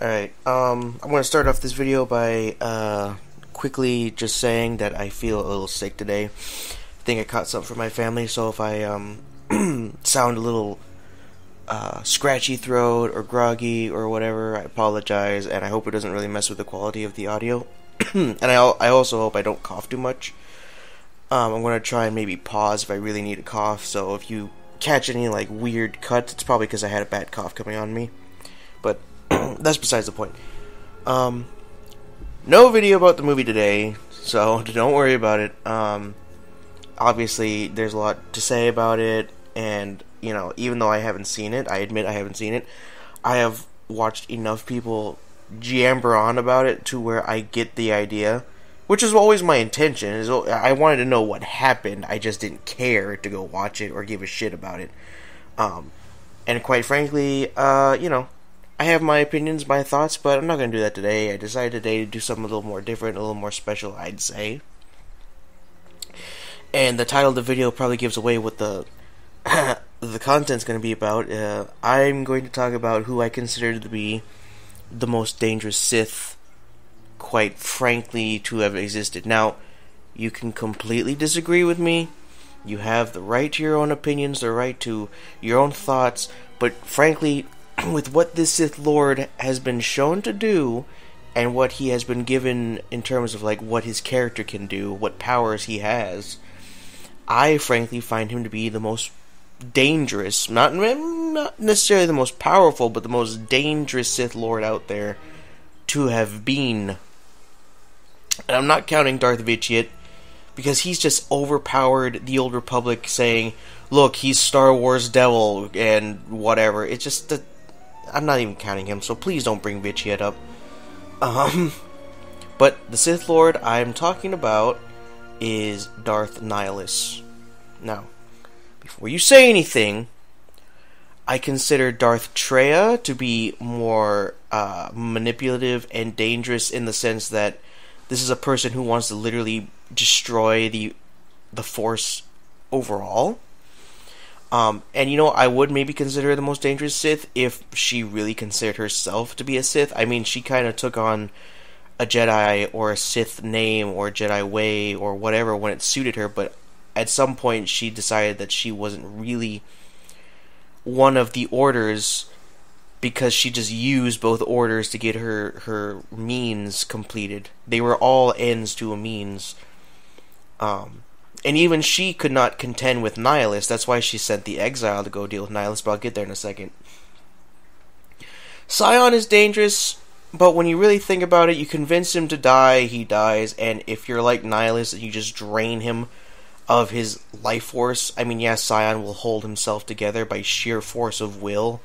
Alright, I'm going to start off this video by quickly just saying that I feel a little sick today. I think I caught something from my family, so if I sound a little scratchy throat or groggy or whatever, I apologize, and I hope it doesn't really mess with the quality of the audio. And I also hope I don't cough too much. I'm going to try and maybe pause if I really need a cough, so if you catch any like weird cuts, it's probably because I had a bad cough coming on me. But that's besides the point. No video about the movie today, so don't worry about it. Obviously, there's a lot to say about it, and, you know, even though I haven't seen it, I admit I haven't seen it, I have watched enough people jamber on about it to where I get the idea, which is always my intention. Is I wanted to know what happened, I just didn't care to go watch it or give a shit about it. And quite frankly, you know, I have my opinions, my thoughts, but I'm not going to do that today. I decided today to do something a little more different, a little more special, I'd say. And the title of the video probably gives away what the content's going to be about. I'm going to talk about who I consider to be the most dangerous Sith, quite frankly, to have existed. Now, you can completely disagree with me. You have the right to your own opinions, the right to your own thoughts, but frankly, with what this Sith Lord has been shown to do, and what he has been given in terms of like what his character can do, what powers he has, I frankly find him to be the most dangerous, not necessarily the most powerful, but the most dangerous Sith Lord out there to have been. And I'm not counting Darth Krayt, because he's just overpowered the Old Republic, saying, look, he's Star Wars devil, and whatever. It's just that I'm not even counting him, so please don't bring Krayt up. But the Sith Lord I'm talking about is Darth Nihilus. Now, before you say anything, I consider Darth Krayt to be more manipulative and dangerous in the sense that this is a person who wants to literally destroy the Force overall. And you know, I would maybe consider her the most dangerous Sith if she really considered herself to be a Sith. I mean, she kind of took on a Jedi or a Sith name or Jedi way or whatever when it suited her, but at some point she decided that she wasn't really one of the orders, because she just used both orders to get her means completed. They were all ends to a means. And even she could not contend with Nihilus. That's why she sent the exile to go deal with Nihilus, but I'll get there in a second. Sion is dangerous, but when you really think about it, you convince him to die, he dies, and if you're like Nihilus and you just drain him of his life force, I mean, yes, Sion will hold himself together by sheer force of will,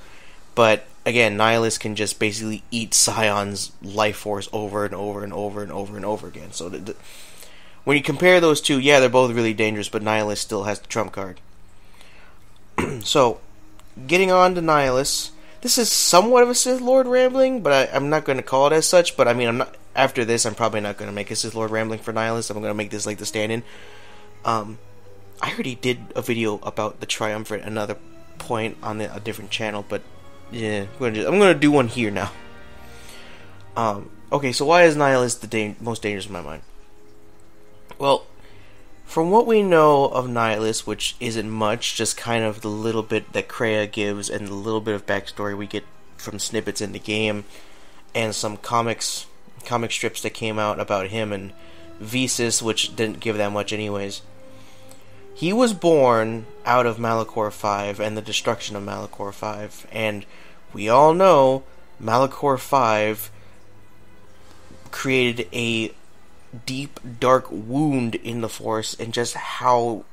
but again, Nihilus can just basically eat Sion's life force over and over and over and over and over again. So when you compare those two, yeah, they're both really dangerous, but Nihilus still has the trump card. So, getting on to Nihilus, this is somewhat of a Sith Lord rambling, but I'm not going to call it as such, but I mean, after this, I'm probably not going to make a Sith Lord rambling for Nihilus. I'm going to make this like the stand-in. I already did a video about the Triumvirate, another point on a different channel, but yeah, I'm going to do one here now. Okay, so why is Nihilus the most dangerous in my mind? Well, from what we know of Nihilus, which isn't much, just kind of the little bit that Krayt gives and the little bit of backstory we get from snippets in the game, and some comic strips that came out about him and Visas, which didn't give that much anyways. He was born out of Malachor 5 and the destruction of Malachor 5, and we all know Malachor 5 created a deep, dark wound in the Force, and just how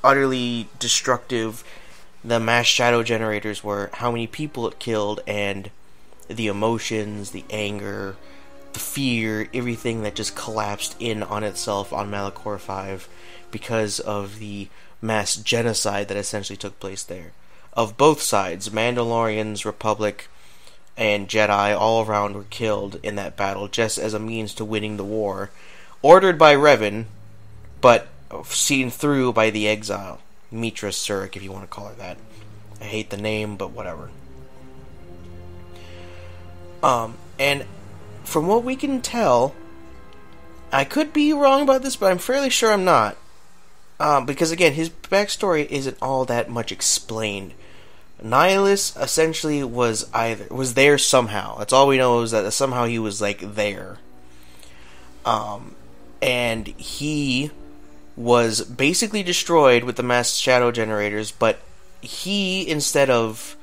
utterly destructive the mass shadow generators were, how many people it killed, and the emotions, the anger, the fear, everything that just collapsed in on itself on Malachor 5 because of the mass genocide that essentially took place there. Of both sides, Mandalorians, Republic, and Jedi all around were killed in that battle just as a means to winning the war, ordered by Revan, but seen through by the exile. Mitra Surik, if you want to call her that. I hate the name, but whatever. And from what we can tell, I could be wrong about this, but I'm fairly sure I'm not. Because again, his backstory isn't all that much explained. Nihilus essentially was there somehow. That's all we know, is that somehow he was like there. And he was basically destroyed with the mass shadow generators, but he, instead of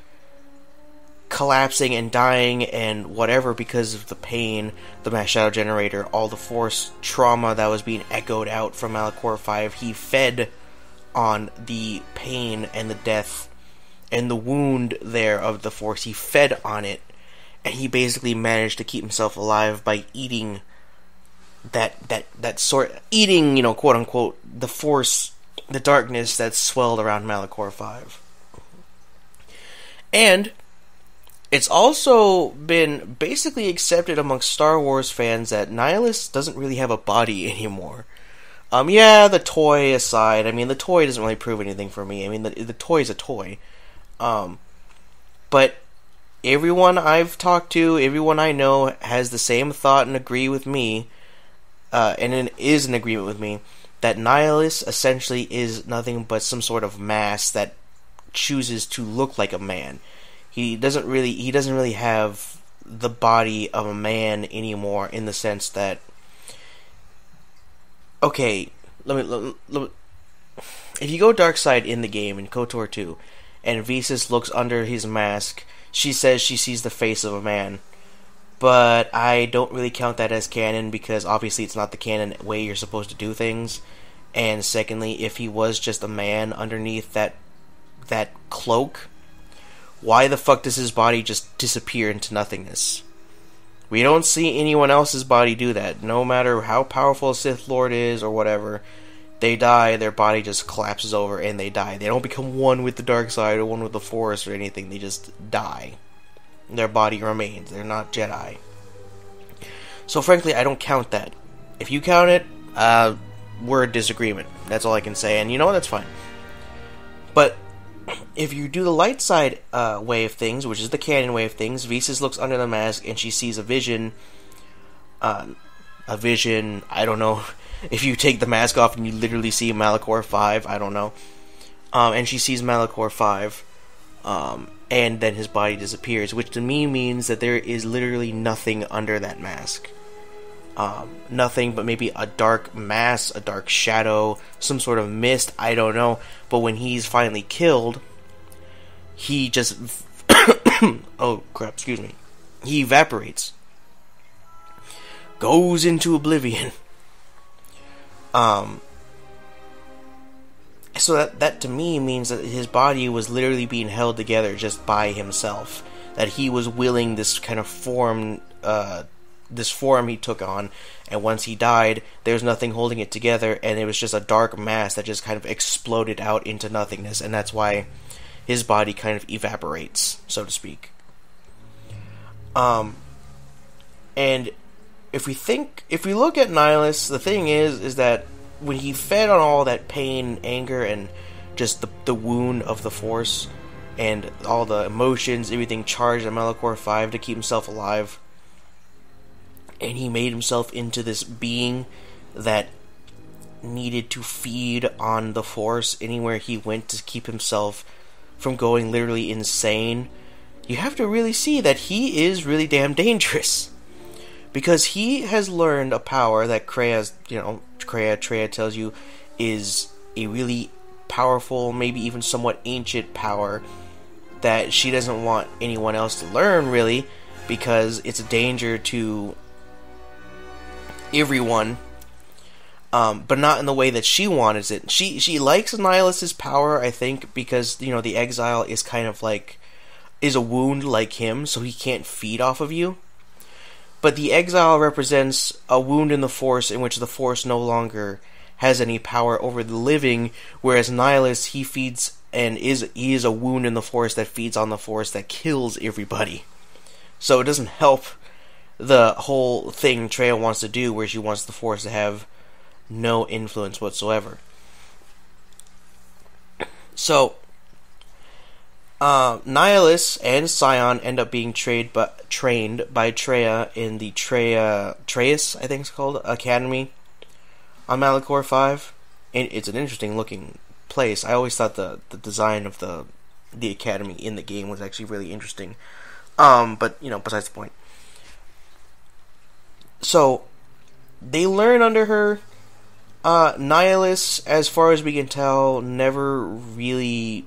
collapsing and dying and whatever because of the pain, the mass shadow generator, all the force trauma that was being echoed out from Malachor 5, he fed on the pain and the death and the wound there of the force. He fed on it, and he basically managed to keep himself alive by eating eating, quote unquote, the force, the darkness that swelled around Malachor 5. And it's also been basically accepted amongst Star Wars fans that Nihilus doesn't really have a body anymore. The toy aside, the toy doesn't really prove anything for me. The toy is a toy. But everyone I've talked to, everyone I know, has the same thought and agree with me, and it is in agreement with me, that Nihilus essentially is nothing but some sort of mass that chooses to look like a man. He doesn't really have the body of a man anymore, in the sense that, okay, let me if you go dark side in the game in KOTOR 2, and Visas looks under his mask, she says she sees the face of a man. But I don't really count that as canon, because obviously it's not the canon way you're supposed to do things. And secondly, if he was just a man underneath that cloak, why the fuck does his body just disappear into nothingness? We don't see anyone else's body do that. No matter how powerful a Sith Lord is or whatever, they die, their body just collapses over and they die. They don't become one with the dark side or one with the Force or anything. They just die. Their body remains. They're not Jedi. So frankly, I don't count that. If you count it, we're in disagreement. That's all I can say. And you know what? That's fine. But if you do the light side way of things, which is the canon way of things, Visas looks under the mask and she sees a vision. I don't know. If you take the mask off and you literally see Malachor 5, I don't know. And she sees Malachor 5. And then his body disappears, which to me means that there is literally nothing under that mask. Nothing but maybe a dark mass, a dark shadow, some sort of mist, I don't know. But when he's finally killed, he just... oh, crap, excuse me. He evaporates. Goes into oblivion. So that to me means that his body was literally being held together just by himself. That he was willing this kind of form, this form he took on, and once he died, there was nothing holding it together, and it was just a dark mass that just kind of exploded out into nothingness, and that's why his body kind of evaporates, so to speak. And if we look at Nihilus, the thing is that when he fed on all that pain, anger, and just the wound of the Force, and all the emotions, everything charged at Malachor 5 to keep himself alive, and he made himself into this being that needed to feed on the Force anywhere he went to keep himself from going literally insane, you have to really see that he is really damn dangerous. Because he has learned a power that Kreia tells you is a really powerful, maybe even somewhat ancient power that she doesn't want anyone else to learn, really, because it's a danger to everyone, but not in the way that she wants it. She likes Nihilus's power, I think, because, the exile is kind of is a wound like him, so he can't feed off of you. But the exile represents a wound in the Force in which the Force no longer has any power over the living, whereas Nihilus, he feeds and he is a wound in the Force that feeds on the Force that kills everybody. So it doesn't help the whole thing Kreia wants to do, where she wants the Force to have no influence whatsoever. So Nihilus and Scion end up being trained by Traya in the Trayus, I think it's called, Academy on Malachor 5. And it's an interesting looking place. I always thought the design of the Academy in the game was actually really interesting. But, besides the point. So, they learn under her. Nihilus, as far as we can tell, never really,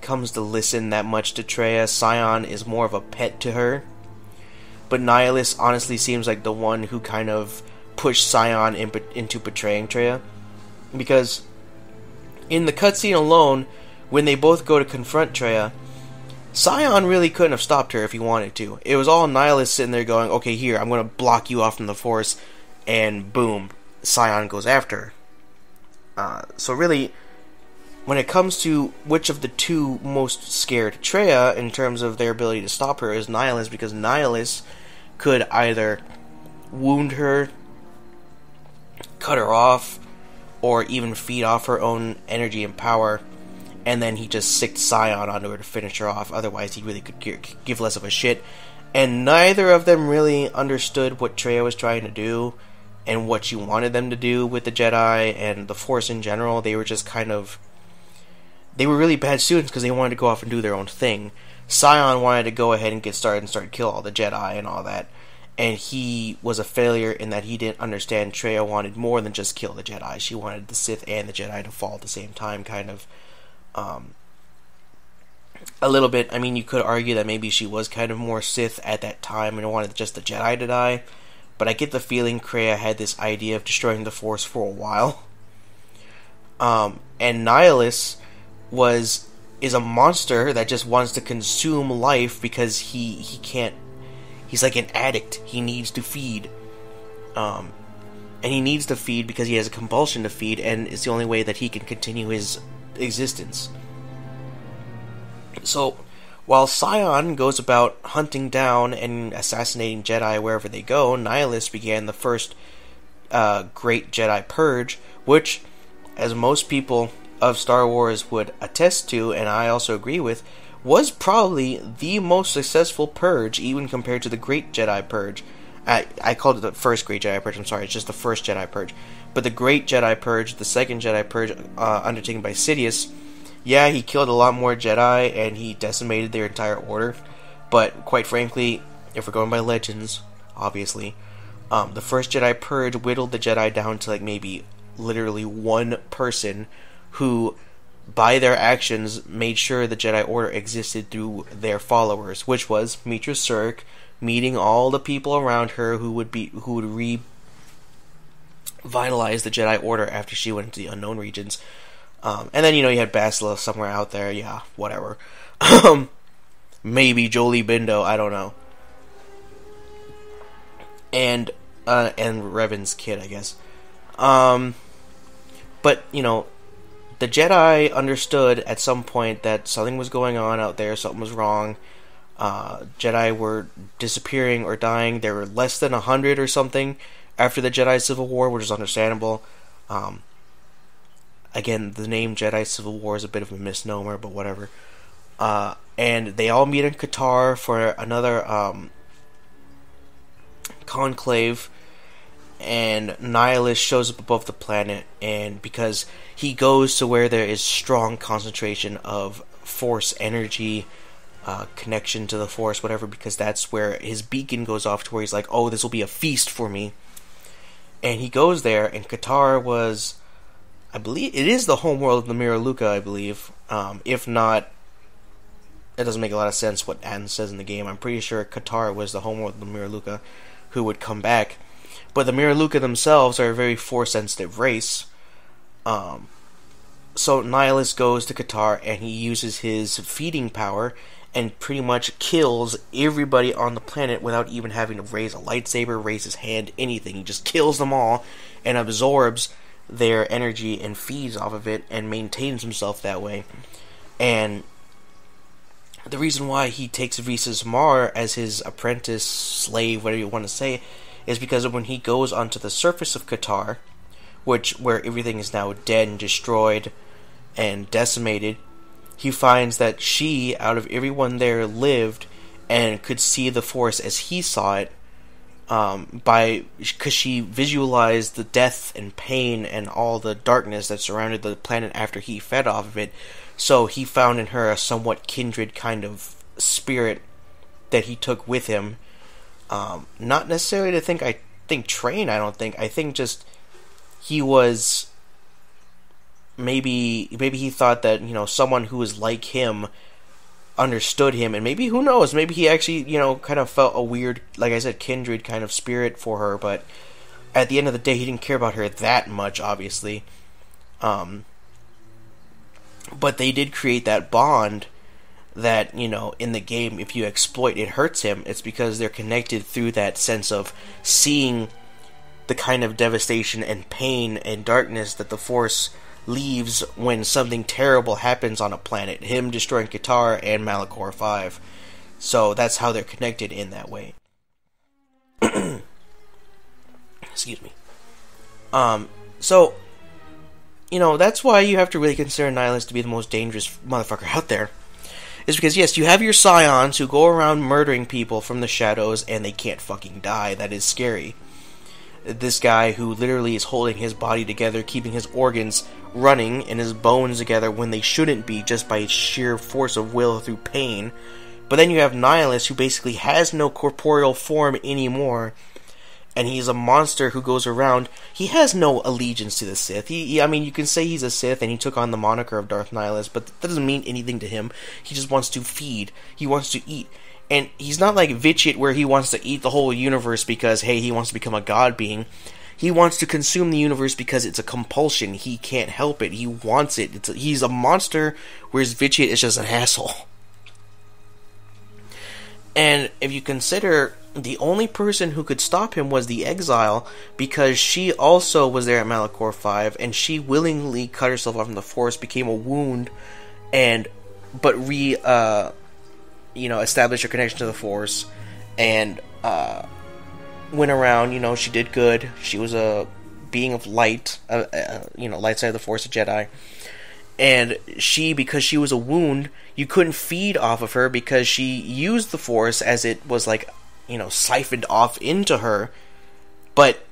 comes to listen that much to Traya. Scion is more of a pet to her. But Nihilus honestly seems like the one who kind of pushed Scion into betraying Traya. Because in the cutscene alone, when they both go to confront Traya, Scion really couldn't have stopped her if he wanted to. It was all Nihilus sitting there going, okay, here, I'm going to block you off from the Force, and boom, Scion goes after her. So really, when it comes to which of the two most scared Traya in terms of their ability to stop her is Nihilus, because Nihilus could either wound her, cut her off, or even feed off her own energy and power, and then he just sicked Scion onto her to finish her off. Otherwise, he really could give less of a shit. And neither of them really understood what Traya was trying to do, and what she wanted them to do with the Jedi, and the Force in general. They were just they were really bad students because they wanted to go off and do their own thing. Scion wanted to go ahead and get started and start kill all the Jedi and all that. And he was a failure in that he didn't understand Traya wanted more than just kill the Jedi. She wanted the Sith and the Jedi to fall at the same time, kind of. A little bit. I mean, you could argue that maybe she was kind of more Sith at that time and wanted just the Jedi to die. But I get the feeling Traya had this idea of destroying the Force for a while. And Nihilus is a monster that just wants to consume life because he can't. He's like an addict. He needs to feed. And he needs to feed because he has a compulsion to feed, and it's the only way that he can continue his existence. So, while Scion goes about hunting down and assassinating Jedi wherever they go, Nihilus began the first great Jedi Purge, which, as most people of Star Wars would attest to, and I also agree with, was probably the most successful purge, even compared to the Great Jedi Purge. I called it the first Great Jedi Purge, I'm sorry, it's just the first Jedi Purge. But the Great Jedi Purge, the second Jedi Purge, undertaken by Sidious, yeah, he killed a lot more Jedi, and he decimated their entire order. But, quite frankly, if we're going by legends, obviously, the first Jedi Purge whittled the Jedi down to, maybe literally one person who, by their actions, made sure the Jedi Order existed through their followers, which was Mitra Surik meeting all the people around her who would revitalize the Jedi Order after she went into the unknown regions. And then, you had Bastila somewhere out there, yeah, whatever. Maybe Jolie Bindo, I don't know. And Revan's kid, I guess. But, the Jedi understood at some point that something was going on out there, something was wrong. Jedi were disappearing or dying. There were less than 100 or something after the Jedi Civil War, which is understandable. Again, the name Jedi Civil War is a bit of a misnomer, but whatever. And they all meet in Qatar for another conclave. And Nihilus shows up above the planet, and because he goes to where there is strong concentration of Force energy, connection to the Force, whatever, because that's where his beacon goes off to where he's like, oh, this will be a feast for me. And he goes there, and Qatar was, I believe, it is the homeworld of the Mira Luca, I believe. If not, it doesn't make a lot of sense what Anne says in the game. I'm pretty sure Qatar was the homeworld of the Mira Luca, who would come back. But the Mira Luca themselves are a very Force-sensitive race. So Nihilus goes to Qatar, and he uses his feeding power and pretty much kills everybody on the planet without even having to raise a lightsaber, raise his hand, anything. He just kills them all and absorbs their energy and feeds off of it and maintains himself that way. And the reason why he takes Visas Mar as his apprentice, slave, whatever you want to say, is because when he goes onto the surface of Qatar, where everything is now dead and destroyed and decimated, he finds that she, out of everyone there, lived and could see the Force as he saw it, because she visualized the death and pain and all the darkness that surrounded the planet after he fed off of it. So he found in her a somewhat kindred kind of spirit that he took with him. Not necessarily to think train. I think just he was maybe he thought that, you know, someone who was like him understood him, and maybe, who knows, maybe he actually, you know, kind of felt a weird, like I said, kindred kind of spirit for her. But at the end of the day, he didn't care about her that much, obviously. But they did create that bond that, you know, in the game, if you exploit, it hurts him. It's because they're connected through that sense of seeing the kind of devastation and pain and darkness that the Force leaves when something terrible happens on a planet. Him destroying Qatar and Malachor 5. So that's how they're connected in that way. Excuse me. So, you know, that's why you have to really consider Nihilus to be the most dangerous motherfucker out there. Is because, yes, you have your scions who go around murdering people from the shadows and they can't fucking die. That is scary. This guy who literally is holding his body together, keeping his organs running and his bones together when they shouldn't be, just by sheer force of will through pain. But then you have Nihilus, who basically has no corporeal form anymore, and he's a monster who goes around. He has no allegiance to the Sith. I mean, you can say he's a Sith, and he took on the moniker of Darth Nihilus, but that doesn't mean anything to him. He just wants to feed. He wants to eat. And he's not like Vichit, where he wants to eat the whole universe because, hey, he wants to become a god being. He wants to consume the universe because it's a compulsion. He can't help it. He wants it. He's a monster, whereas Vichit is just an asshole. And if you consider, the only person who could stop him was the Exile, because she also was there at Malachor 5, and she willingly cut herself off from the Force, became a wound, but established her connection to the Force, and went around. You know, she did good. She was a being of light, light side of the Force, a Jedi. And she, because she was a wound, you couldn't feed off of her because she used the Force as it was like, siphoned off into her, but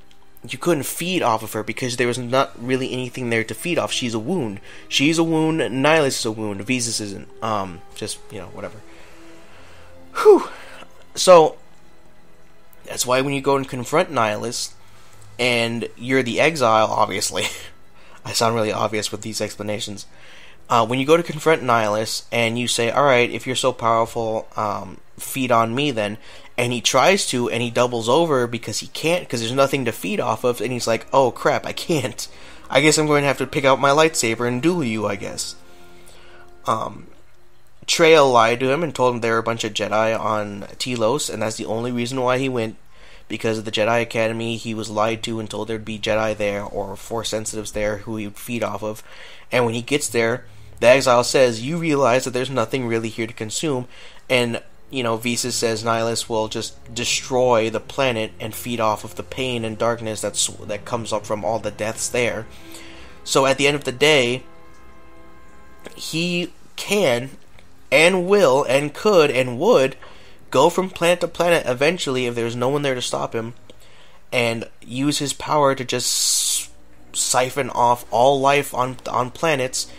you couldn't feed off of her because there was not really anything there to feed off. She's a wound. She's a wound. Nihilus is a wound. Visas isn't. Whatever. Whew. So, that's why when you go and confront Nihilus, and you're the Exile, obviously, I sound really obvious with these explanations. When you go to confront Nihilus, and you say, alright, if you're so powerful, feed on me then, and he tries to, and he doubles over because he can't, because there's nothing to feed off of, and he's like, oh crap, I can't. I guess I'm going to have to pick out my lightsaber and duel you, I guess. Traya lied to him and told him there were a bunch of Jedi on Telos, and that's the only reason why he went. Because of the Jedi Academy, he was lied to and told there'd be Jedi there, or Force sensitives there, who he would feed off of. And when he gets there, the Exile says, you realize that there's nothing really here to consume, and, Visas says Nihilus will just destroy the planet and feed off of the pain and darkness that comes up from all the deaths there. So at the end of the day, he can, and will, and could, and would go from planet to planet eventually if there's no one there to stop him, and use his power to just siphon off all life on planets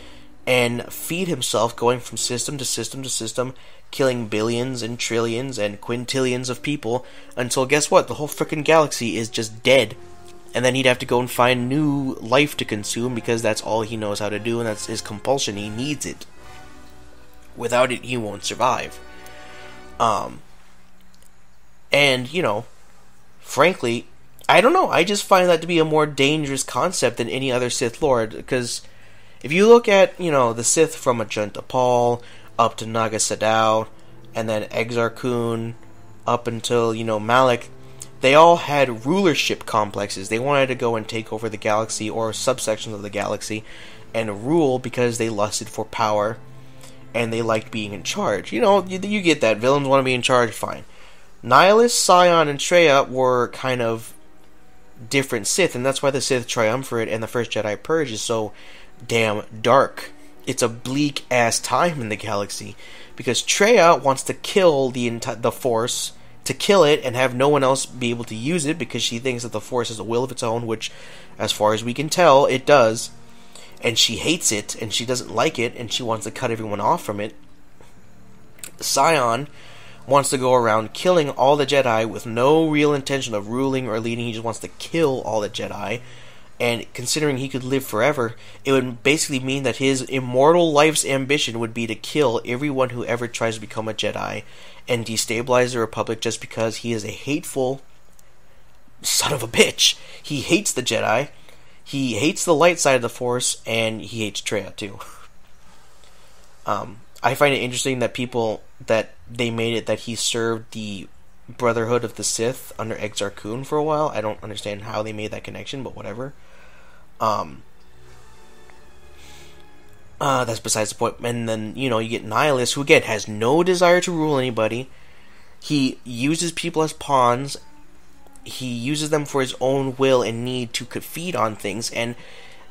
and feed himself, going from system to system to system, killing billions and trillions and quintillions of people until, guess what, the whole frickin' galaxy is just dead. And then he'd have to go and find new life to consume because that's all he knows how to do, and that's his compulsion. He needs it. Without it, he won't survive. Frankly, I don't know, I just find that to be a more dangerous concept than any other Sith Lord, because if you look at, the Sith from Ajunta Paul, up to Naga Sadow, and then Exar Kun, up until, Malak, they all had rulership complexes. They wanted to go and take over the galaxy, or subsections of the galaxy, and rule because they lusted for power, and they liked being in charge. You get that. Villains want to be in charge, fine. Nihilus, Sion, and Traya were kind of different Sith, and that's why the Sith Triumvirate and the First Jedi Purge is so damn dark. it's a bleak ass time in the galaxy, because Traya wants to kill the Force, to kill it and have no one else be able to use it, because she thinks that the Force has a will of its own, which, as far as we can tell, it does. And she hates it, and she doesn't like it, and she wants to cut everyone off from it. Sion wants to go around killing all the Jedi with no real intention of ruling or leading. He just wants to kill all the Jedi. And considering he could live forever, it would basically mean that his immortal life's ambition would be to kill everyone who ever tries to become a Jedi and destabilize the Republic, just because he is a hateful son of a bitch. He hates the Jedi, he hates the light side of the Force, and he hates Traya too. I find it interesting that they made it that he served the Brotherhood of the Sith under Exar Kun for a while. I don't understand how they made that connection, but whatever. That's besides the point. And then, you get Nihilus, who again has no desire to rule anybody. He uses people as pawns. He uses them for his own will and need to feed on things. And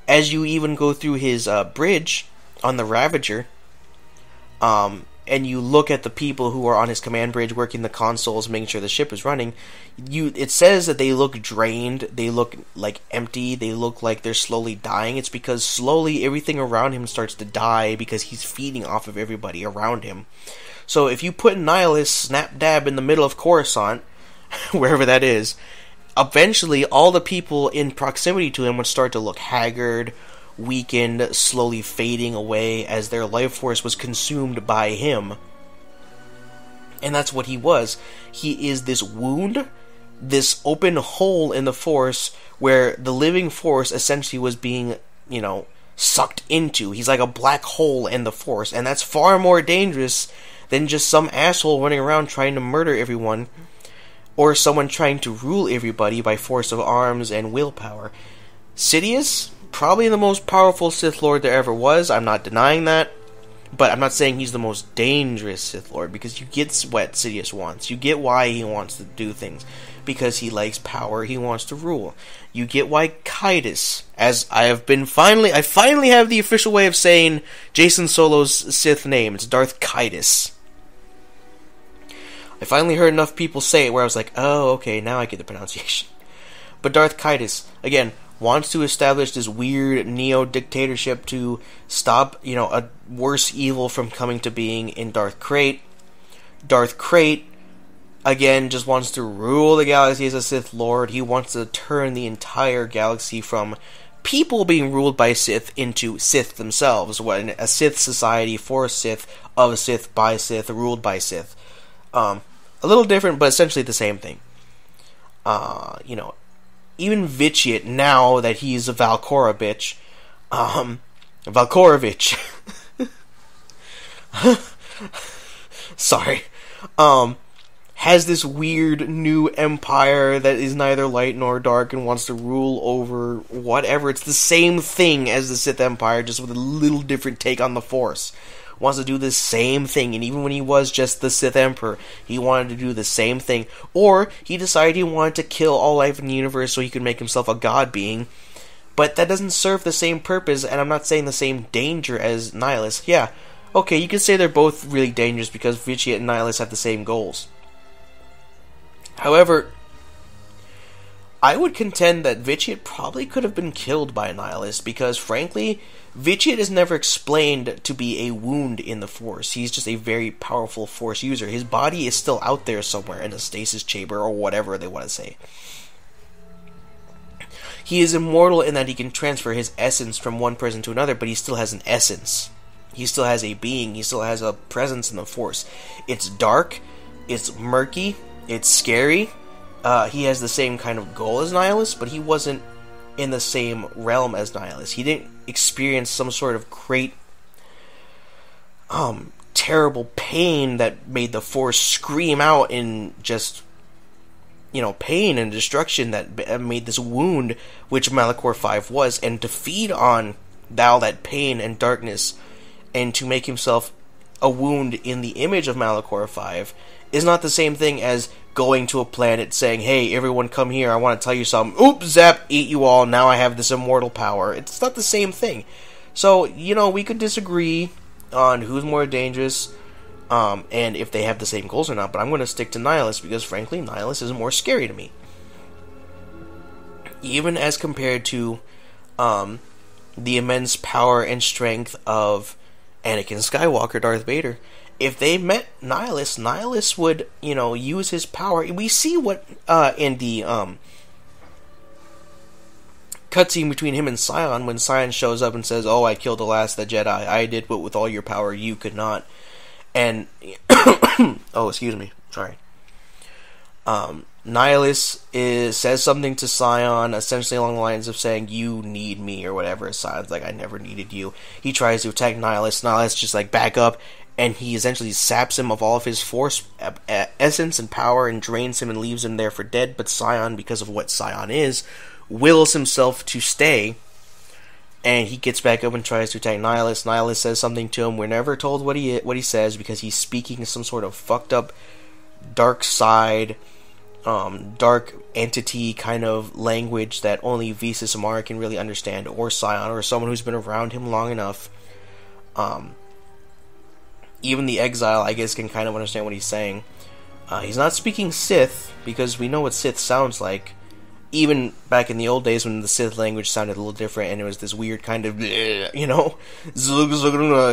as you even go through his bridge on the Ravager, and you look at the people who are on his command bridge working the consoles, making sure the ship is running, it says that they look drained, they look like empty, they look like they're slowly dying. It's because slowly everything around him starts to die because he's feeding off of everybody around him. So if you put Nihilus snap dab in the middle of Coruscant, wherever that is, eventually all the people in proximity to him would start to look haggard, weakened, slowly fading away as their life force was consumed by him. And that's what he was. He is this wound, this open hole in the Force where the living Force essentially was being, sucked into. He's like a black hole in the Force, and that's far more dangerous than just some asshole running around trying to murder everyone, or someone trying to rule everybody by force of arms and willpower. Sidious, probably the most powerful Sith Lord there ever was. I'm not denying that. But I'm not saying he's the most dangerous Sith Lord, because you get what Sidious wants. You get why he wants to do things. Because he likes power, he wants to rule. You get why Kaitis, as I finally have the official way of saying Jason Solo's Sith name. It's Darth Kaitis. I finally heard enough people say it where I was like, oh, okay, now I get the pronunciation. But Darth Kaitis, again, wants to establish this weird neo-dictatorship to stop, a worse evil from coming to being in Darth Krayt. Darth Krayt, again, just wants to rule the galaxy as a Sith Lord. He wants to turn the entire galaxy from people being ruled by Sith into Sith themselves. A Sith society for Sith, of Sith, by Sith, ruled by Sith. A little different, but essentially the same thing. Even Vitiate, now that he's a Valcora bitch, Valkorovich, sorry, has this weird new empire that is neither light nor dark and wants to rule over whatever. It's the same thing as the Sith Empire, just with a little different take on the Force. Wants to do the same thing, and even when he was just the Sith Emperor, he wanted to do the same thing. Or he decided he wanted to kill all life in the universe so he could make himself a god being. But that doesn't serve the same purpose, and I'm not saying the same danger as Nihilus. Yeah, okay, you could say they're both really dangerous because Vitiate and Nihilus have the same goals. However, I would contend that Vitiate probably could have been killed by Nihilus, because frankly, Vitiate is never explained to be a wound in the Force. He's just a very powerful Force user. His body is still out there somewhere in a stasis chamber or whatever they want to say. He is immortal in that he can transfer his essence from one person to another, but he still has an essence. He still has a being. He still has a presence in the Force. It's dark. It's murky. It's scary. He has the same kind of goal as Nihilus, but he wasn't in the same realm as Nihilus. He didn't experience some sort of great, terrible pain that made the Force scream out in just, pain and destruction that made this wound, which Malachor 5 was, and to feed on that pain and darkness, and to make himself a wound in the image of Malachor 5, is not the same thing as going to a planet saying, hey, everyone come here, I want to tell you something. Oops, zap, eat you all, now I have this immortal power. It's not the same thing. So, we could disagree on who's more dangerous, and if they have the same goals or not, but I'm going to stick to Nihilus because, frankly, Nihilus is more scary to me. Even as compared to the immense power and strength of Anakin Skywalker, Darth Vader. If they met Nihilus, Nihilus would, use his power. We see what in the cutscene between him and Sion, when Sion shows up and says, "Oh, I killed the last of the Jedi. I did what with all your power you could not." And oh, excuse me, sorry. Nihilus says something to Sion, essentially along the lines of saying, "You need me," or whatever. Sion's like, "I never needed you." He tries to attack Nihilus. Nihilus just back up, and he essentially saps him of all of his force, essence, and power, and drains him and leaves him there for dead. But Sion, because of what Sion is, wills himself to stay, and he gets back up and tries to attack Nihilus. Nihilus says something to him. We're never told what he says, because he's speaking some sort of fucked up dark side, dark entity kind of language that only Visas Amara can really understand, or Sion, or someone who's been around him long enough. Even the exile, I guess, can kind of understand what he's saying. He's not speaking Sith, because we know what Sith sounds like. Even back in the old days when the Sith language sounded a little different, and it was this weird kind of, it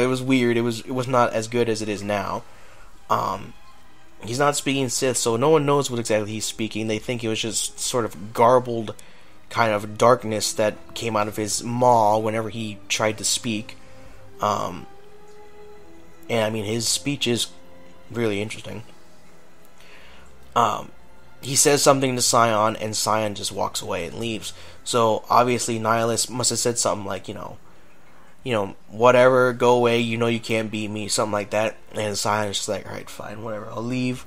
was weird. It was not as good as it is now. He's not speaking Sith, so no one knows what exactly he's speaking. They think it was just sort of garbled kind of darkness that came out of his maw whenever he tried to speak. And I mean, his speech is really interesting. He says something to Sion, and Sion just walks away and leaves. So, obviously, Nihilus must have said something like, whatever, go away, you can't beat me, something like that. And Sion's just like, alright, fine, whatever, I'll leave.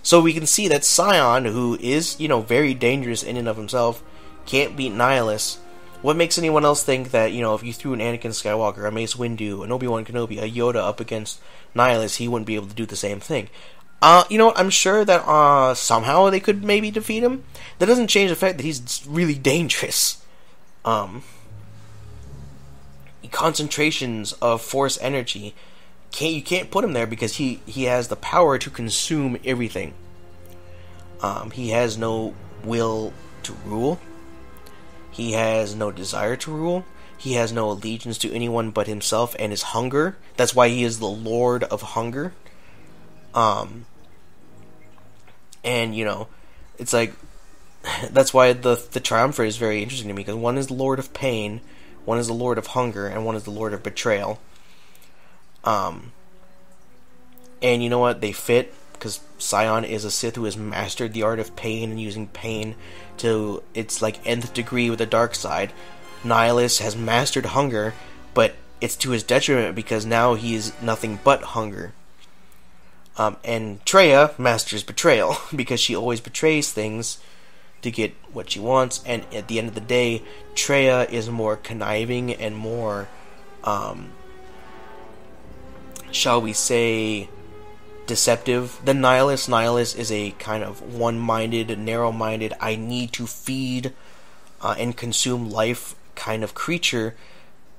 So we can see that Sion, who is, very dangerous in and of himself, can't beat Nihilus. What makes anyone else think that, if you threw an Anakin Skywalker, a Mace Windu, an Obi-Wan Kenobi, a Yoda up against Nihilus, he wouldn't be able to do the same thing? I'm sure that somehow they could maybe defeat him. That doesn't change the fact that he's really dangerous. Concentrations of force energy, you can't put him there because he has the power to consume everything. He has no will to rule. He has no desire to rule. He has no allegiance to anyone but himself and his hunger. That's why he is the Lord of Hunger. And, it's like, that's why the Triumvirate is very interesting to me, because one is the Lord of Pain, one is the Lord of Hunger, and one is the Lord of Betrayal. And you know what? They fit, because Sion is a Sith who has mastered the art of pain and using pain to its, nth degree with the dark side. Nihilus has mastered hunger, but it's to his detriment, because now he is nothing but hunger. And Traya masters betrayal, because she always betrays things to get what she wants, and at the end of the day, Traya is more conniving and more, shall we say, deceptive than Nihilus. Nihilus is a kind of one-minded, narrow-minded, I need to feed and consume life kind of creature.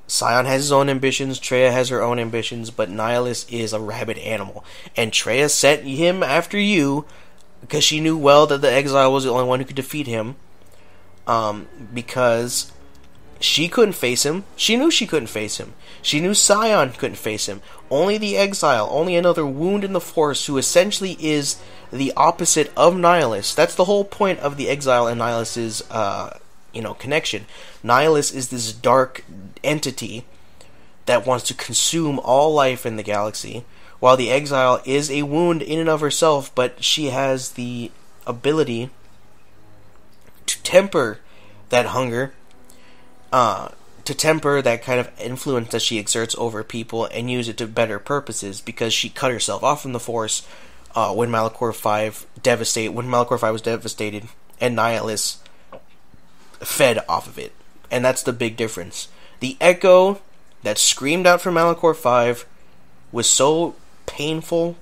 Sion has his own ambitions, Traya has her own ambitions, but Nihilus is a rabid animal. And Traya sent him after you because she knew well that the exile was the only one who could defeat him. Because she couldn't face him. She knew she couldn't face him. She knew Sion couldn't face him. Only the exile, only another wound in the Force, who essentially is the opposite of Nihilus. That's the whole point of the exile and Nihilus's connection. Nihilus is this dark entity that wants to consume all life in the galaxy, while the exile is a wound in and of herself, but she has the ability to temper that hunger, to temper that kind of influence that she exerts over people, and use it to better purposes, because she cut herself off from the Force when Malachor V was devastated, and Nihilus fed off of it. And that's the big difference. The echo that screamed out from Malachor V was so painful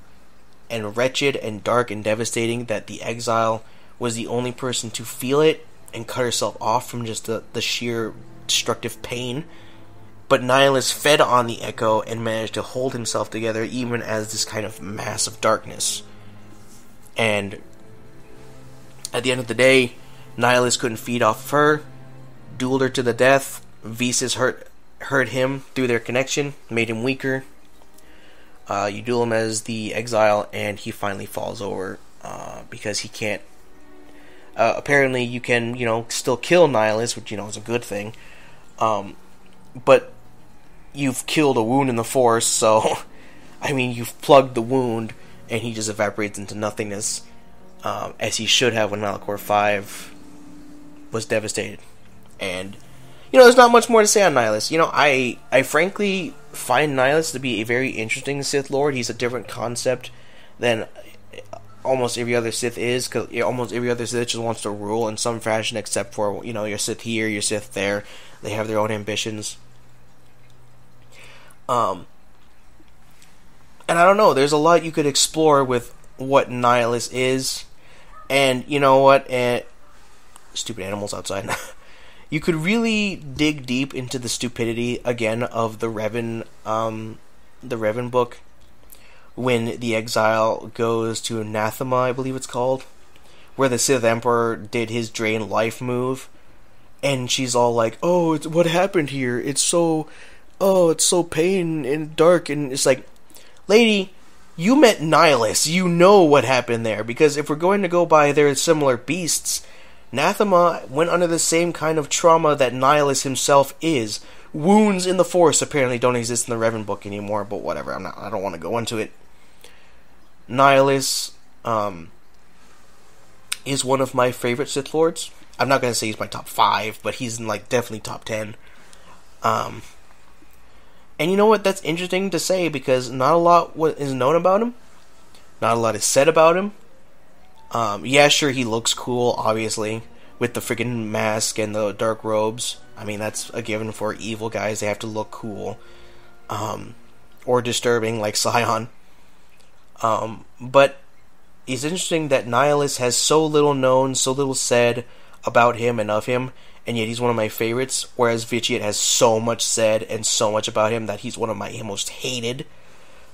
and wretched and dark and devastating that the exile was the only person to feel it and cut herself off from just the sheer destructive pain. But Nihilus fed on the echo and managed to hold himself together even as this kind of mass of darkness. And at the end of the day, Nihilus couldn't feed off of her, dueled her to the death. Visas hurt him through their connection, made him weaker. You duel him as the exile, and he finally falls over because he can't. Apparently, you can, still kill Nihilus, which is a good thing. But you've killed a wound in the Force, so you've plugged the wound, and he just evaporates into nothingness, as he should have when Malachor 5 was devastated. And there's not much more to say on Nihilus. I frankly find Nihilus to be a very interesting Sith Lord. He's a different concept than almost every other Sith is, because almost every other Sith just wants to rule in some fashion, except for, your Sith here, your Sith there. They have their own ambitions. And I don't know, there's a lot you could explore with what Nihilus is. And you know what? Stupid animals outside. You could really dig deep into the stupidity again of the Revan book, when the exile goes to Anathema, I believe it's called, where the Sith Emperor did his drain life move, and she's all like, "Oh, what happened here? It's so pain and dark," and it's like, lady, you met Nihilus. You know what happened there, because if we're going to go by their similar beasts, Anathema went under the same kind of trauma that Nihilus himself is. Wounds in the Force apparently don't exist in the Revan book anymore, but whatever. I don't want to go into it. Nihilus is one of my favorite Sith Lords. I'm not going to say he's my top 5, but he's in definitely top 10. And you know what? That's interesting to say, because not a lot is known about him. Not a lot is said about him. Yeah, sure, he looks cool, obviously, with the freaking mask and the dark robes. That's a given for evil guys. They have to look cool. Or disturbing, like Scion. But it's interesting that Nihilus has so little known, so little said about him and of him, and yet he's one of my favorites, whereas Vitiate has so much said and so much about him that he's one of my most hated.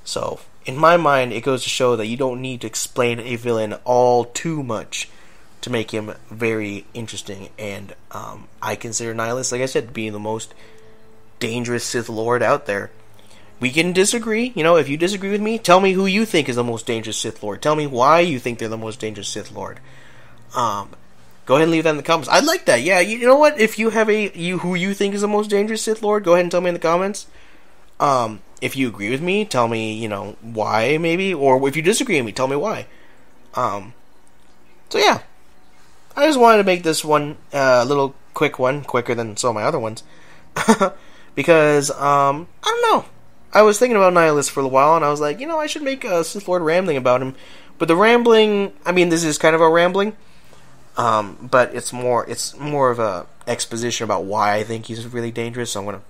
So, in my mind, it goes to show that you don't need to explain a villain all too much to make him very interesting, and I consider Nihilus, like I said, being the most dangerous Sith Lord out there. We can disagree, if you disagree with me, tell me who you think is the most dangerous Sith Lord. Tell me why you think they're the most dangerous Sith Lord. Go ahead and leave that in the comments. I'd like that, yeah, you know what, if you have who you think is the most dangerous Sith Lord, go ahead and tell me in the comments. If you agree with me, tell me, why, maybe, or if you disagree with me, tell me why. So yeah, I just wanted to make this one a little quick one, quicker than some of my other ones, because, I don't know, I was thinking about Nihilus for a while, and I was like, I should make a Sith Lord rambling about him, but the rambling, this is kind of a rambling, but it's more of a exposition about why I think he's really dangerous, so I'm going to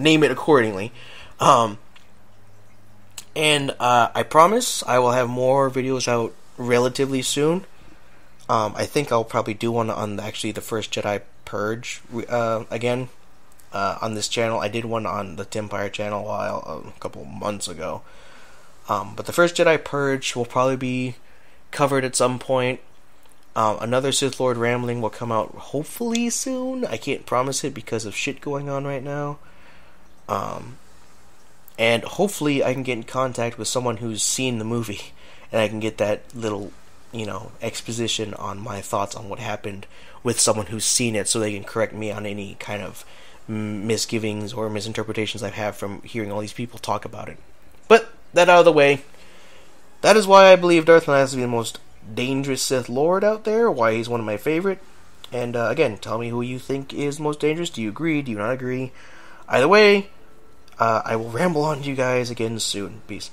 name it accordingly. And I promise I will have more videos out relatively soon. I think I'll probably do one on actually the first Jedi Purge again on this channel. I did one on the Timpire channel a couple months ago. But the first Jedi Purge will probably be covered at some point. Another Sith Lord Rambling will come out hopefully soon. I can't promise it because of shit going on right now. And hopefully I can get in contact with someone who's seen the movie, and I can get that little, exposition on my thoughts on what happened with someone who's seen it, so they can correct me on any kind of misgivings or misinterpretations I have from hearing all these people talk about it. But, that out of the way, that is why I believe Darth Nihilus to be the most dangerous Sith Lord out there, why he's one of my favorite. And, again, tell me who you think is most dangerous. Do you agree? Do you not agree? Either way, I will ramble on to you guys again soon. Peace.